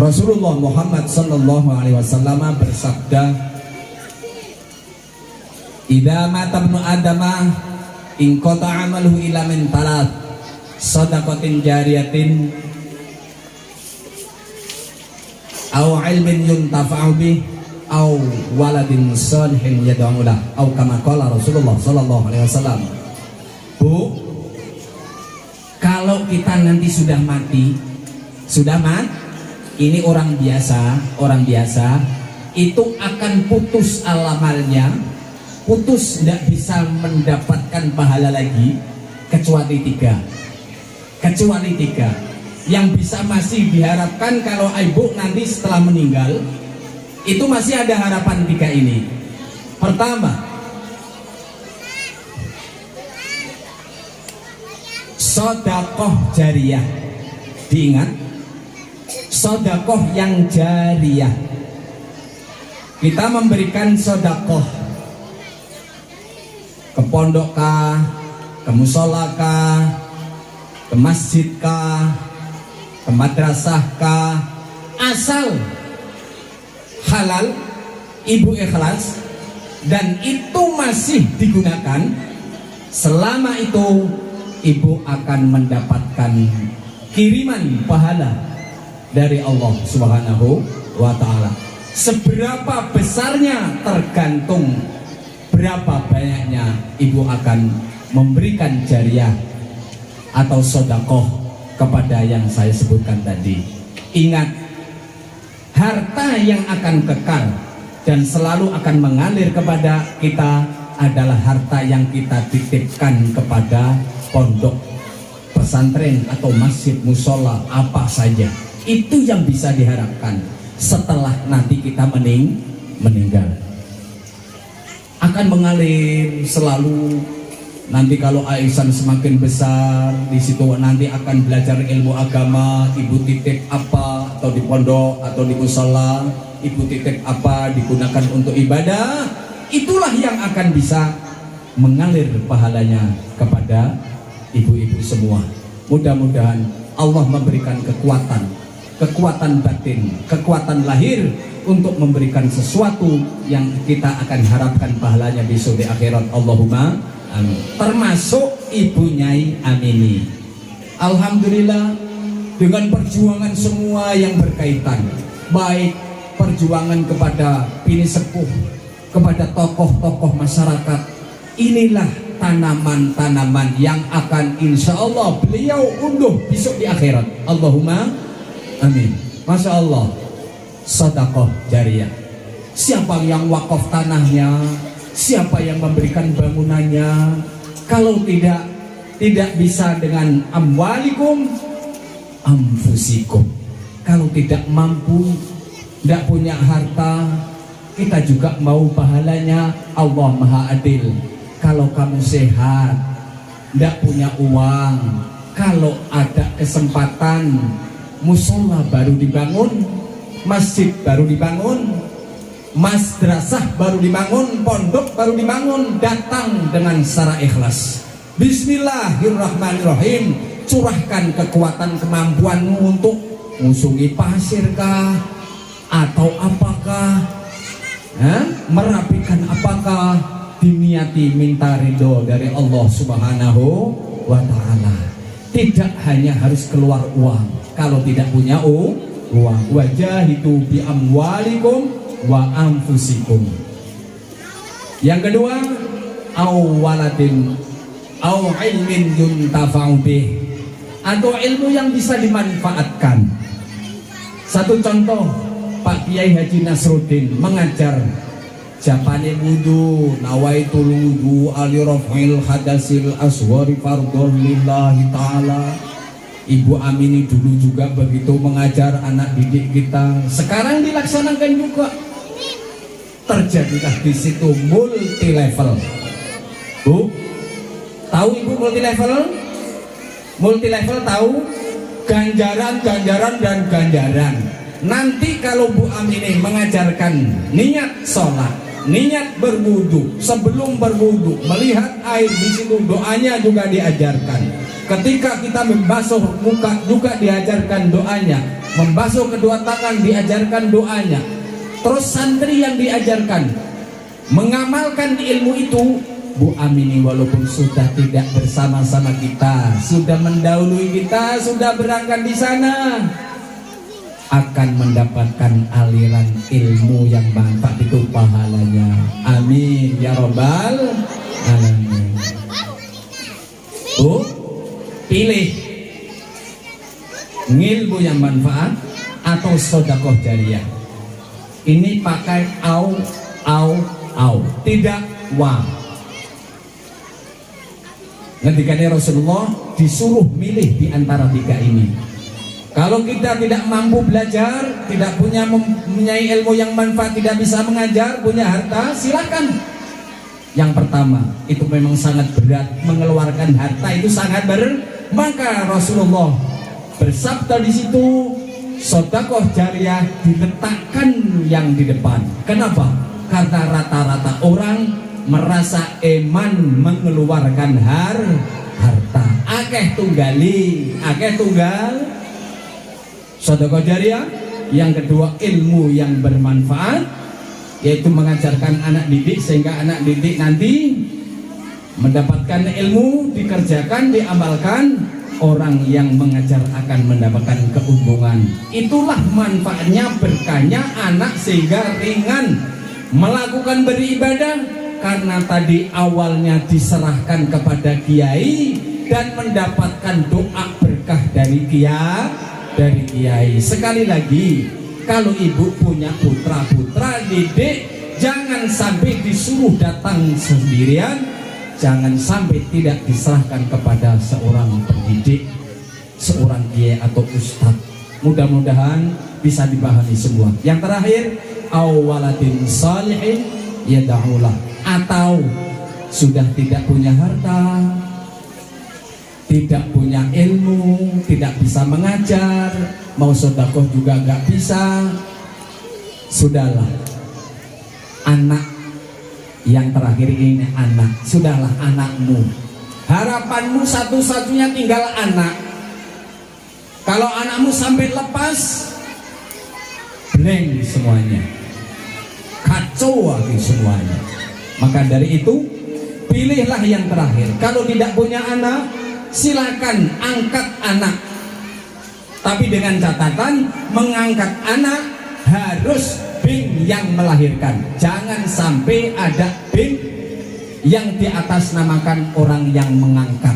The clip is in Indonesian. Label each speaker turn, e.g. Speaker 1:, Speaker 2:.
Speaker 1: Rasulullah Muhammad sallallahu alaihi wasallam bersabda, "Idza mata ibnu adama in qata amaluhu illa min thalath, shadaqatin jariyatin aw ilmin yuntafa'u bih aw waladin shalihin yad'u lahu aw kama qala Rasulullah sallallahu alaihi wasallam." Bu, kalau kita nanti sudah mati, ini orang biasa itu akan putus amalnya, putus, tidak bisa mendapatkan pahala lagi kecuali tiga yang bisa masih diharapkan. Kalau ibu nanti setelah meninggal itu masih ada harapan tiga ini. Pertama, sedekah jariyah. Diingat, sedekah yang jariyah. Kita memberikan sedekah ke pondok kah, ke musola kah, ke masjid kah, ke madrasah kah, asal halal, ibu ikhlas, dan itu masih digunakan, selama itu ibu akan mendapatkan kiriman pahala dari Allah Subhanahu wa ta'ala. Seberapa besarnya tergantung berapa banyaknya ibu akan memberikan jariyah atau sedekah kepada yang saya sebutkan tadi. Ingat, harta yang akan kekal dan selalu akan mengalir kepada kita adalah harta yang kita titipkan kepada pondok, pesantren atau masjid, musola, apa saja. Itu yang bisa diharapkan setelah nanti kita meninggal. Akan mengalir selalu. Nanti kalau arisan semakin besar, di situ nanti akan belajar ilmu agama, ibu titip apa, atau di pondok atau di musola, ibu titip apa digunakan untuk ibadah. Itulah yang akan bisa mengalir pahalanya kepada ibu-ibu semua. Mudah-mudahan Allah memberikan kekuatan batin, kekuatan lahir untuk memberikan sesuatu yang kita akan harapkan pahalanya besok di akhirat. Allahumma amin. Termasuk Ibu Nyai Amini. Alhamdulillah, dengan perjuangan semua yang berkaitan, baik perjuangan kepada bini sepuh, kepada tokoh-tokoh masyarakat, inilah tanaman-tanaman yang akan insya Allah beliau unduh besok di akhirat. Allahumma amin. Masya Allah, sedekah jariyah. Siapa yang wakaf tanahnya, siapa yang memberikan bangunannya, kalau tidak bisa dengan amwalikum anfusikum, kalau tidak mampu, tidak punya harta, kita juga mau pahalanya. Allah Maha Adil. Kalau kamu sehat, tidak punya uang, kalau ada kesempatan, musola baru dibangun, masjid baru dibangun, madrasah baru dibangun, pondok baru dibangun, datang dengan secara ikhlas. Bismillahirrahmanirrahim. Curahkan kekuatan kemampuanmu untuk ngusungi pasirkah atau apakah, merapikan apakah, diniati minta ridho dari Allah Subhanahu wa ta'ala. Tidak hanya harus keluar uang. Kalau tidak punya uang, wajahidu bi amwalikum wa anfusikum. Yang kedua, waladin aw ilmin yuntafa'u bih, atau ilmu yang bisa dimanfaatkan. Satu contoh, Pak Kiai Haji Nasruddin mengajar Japane wudu, nawaitul wudu ali raf'il hadasil aswari fardhon lillahi ta'ala. Ibu Amini dulu juga begitu mengajar anak didik kita. Sekarang dilaksanakan juga. Terjadilah di situ multi level. Bu, tahu ibu multi level? Multi level tahu? Ganjaran dan ganjaran. Nanti kalau Bu Amini mengajarkan niat sholat, niat berwudu, sebelum berwudu melihat air di situ, doanya juga diajarkan. Ketika kita membasuh muka juga diajarkan doanya. membasuh kedua tangan diajarkan doanya. Terus santri yang diajarkan mengamalkan ilmu itu. Bu Amini walaupun sudah tidak bersama-sama kita, sudah mendahului kita, sudah berangkat di sana, akan mendapatkan aliran ilmu yang manfaat itu pahalanya. Amin ya robbal alamin. Bu, pilih ngilmu yang manfaat atau sedekah jariyah. Ini pakai au, tidak wa. Ketika Rasulullah disuruh milih di antara tiga ini. Kalau kita tidak mampu belajar, tidak mempunyai ilmu yang manfaat, tidak bisa mengajar, punya harta, silakan. Yang pertama, itu memang sangat berat, mengeluarkan harta itu sangat maka Rasulullah bersabda di situ, sedekah jariyah diletakkan yang di depan. Kenapa? Karena rata-rata orang merasa eman mengeluarkan harta. Akeh tunggal sedekah jariyah. Yang kedua, ilmu yang bermanfaat, yaitu mengajarkan anak didik sehingga anak didik nanti mendapatkan ilmu, dikerjakan, diamalkan. Orang yang mengajar akan mendapatkan keuntungan. Itulah manfaatnya, berkahnya anak, sehingga ringan melakukan beribadah karena tadi awalnya diserahkan kepada kiai dan mendapatkan doa berkah dari kiai. Sekali lagi, kalau ibu punya putra didik, jangan sampai disuruh datang sendirian, jangan sampai tidak diserahkan kepada seorang pendidik, seorang kiai atau ustadz. Mudah-mudahan bisa dipahami semua. Yang terakhir, awaladin salihin yad'ulah, atau sudah tidak punya harta, tidak punya ilmu, tidak bisa mengajar, mau sedekah juga gak bisa, sudahlah, anak yang terakhir ini anak, sudahlah anakmu, harapanmu satu-satunya tinggal anak. Kalau anakmu sampai lepas, blank semuanya, kacau lagi semuanya. Maka dari itu, pilihlah yang terakhir. Kalau tidak punya anak, silakan angkat anak, tapi dengan catatan mengangkat anak harus bin yang melahirkan. Jangan sampai ada bin yang di atas namakan orang yang mengangkat.